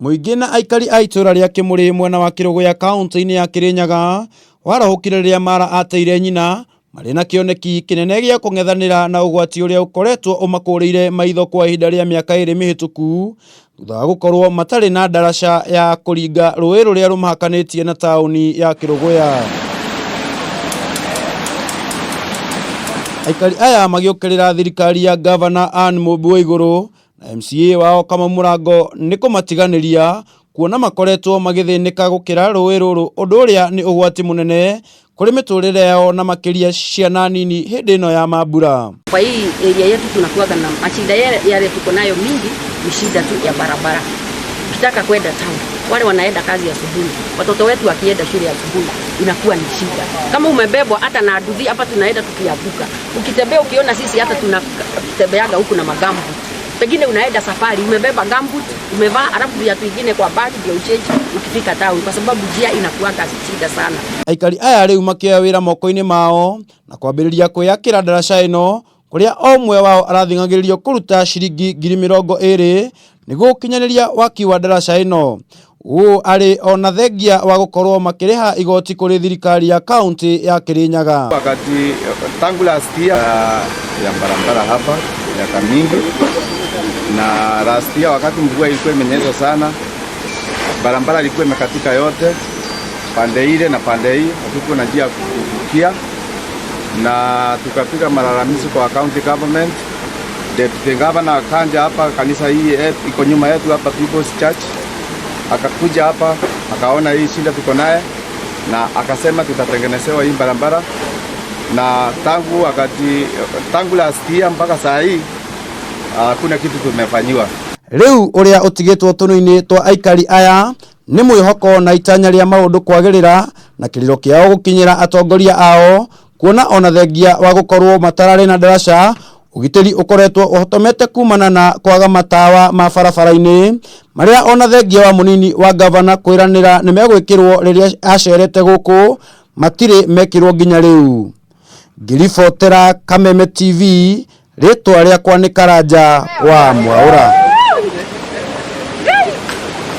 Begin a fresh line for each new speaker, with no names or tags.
Muingi na aikari a itura ria Kimuri mwena wa Kiruguya kaunti-ini ya Kirinyaga warahukire riria mara ateire nyina mari na kioneki kinene gia kung'ethanira na ugwati uria ukoretwo umakuriire maitho kwa ihinda ria miaka 2 mihituku thutha wa gukorwo matari na daraca ya kuringa rũĩ rũrĩa rumahakanitie na tauni ya Kiruguya. Aikari aya magiukirira thirikari ya Governor Anne Mũmbi na MCA wao kama Murango ni kumatiganiria kuona makoretwo magithinika gukira rũĩ rũrũ ũndũ ũrĩa ni ugwati munene kuri miturire yao na makiria ciana nini hindi ino ya mambura.
Kwa hii area yetu tunakuwa na mashida yale tuko nayo mingi, ni shida tu ya barabara. Ukitaka kwenda town, wale wanaenda kazi asubuhi, watoto wetu wakienda shule asubuhi inakuwa ni shida. Kama umebebwa hata na aduthi hapa tunaenda tukiabuka. Ukitembea ukiona sisi hata tunatembeaga huku na magambu. Pengine unaenda safari umebeba gambut, umevaa alafu viatu vingine kwa bagi ndio uchange ukifika town kwa sababu njia inakuwa shida sana. Aikari aya riu makioya wira moko-ini mao na kwambiriria kwiyakira daraca ino kuria omwe wao arathing'agiririo kuruta ciringi 20,000 niguo kinyaniria waki wa daraca ino. Ari ona thengia wa gukorwo makiriha igoti kuri thirikari ya kaunti ya Kirinyaga.
Wakati tangu last year ya barabara hapa miaka mingi, na last year wakati mvua ilikuwa imenyesha sana, barabara ilikuwa imekatika yote pande ile na pande hii, hatukuwa na njia kuvukia, na tukapiga malalamishi kwa county government. Deputy governor akanja hapa, kanisa hii iko nyuma yetu hapa People's Church, akakuja hapa akaona hii shida tuko naye na akasema tutatengenezewa hii barabara, na tangu last year mpaka saa hii kuna kitu tumefanywa.
Riu uria utigitwo tunu-ini twa aikari aya ni mwihoko na itanya ria maundu kwagirira na kiriro kiao gukinyira atongoria ao, kuona ona thengia wa gukorwo matarari na daraca ugitiri ukoretwo uhotomete kumana na kwaga matawa ma barabara-ini maria ona thengia wa munini wa governor kwiranira ni megwikirwo riria acerete guku matire mekirwo nginya riu. Ngiribotera Kameme TV, ritwa riakwa ni Karanja wa Mwaura.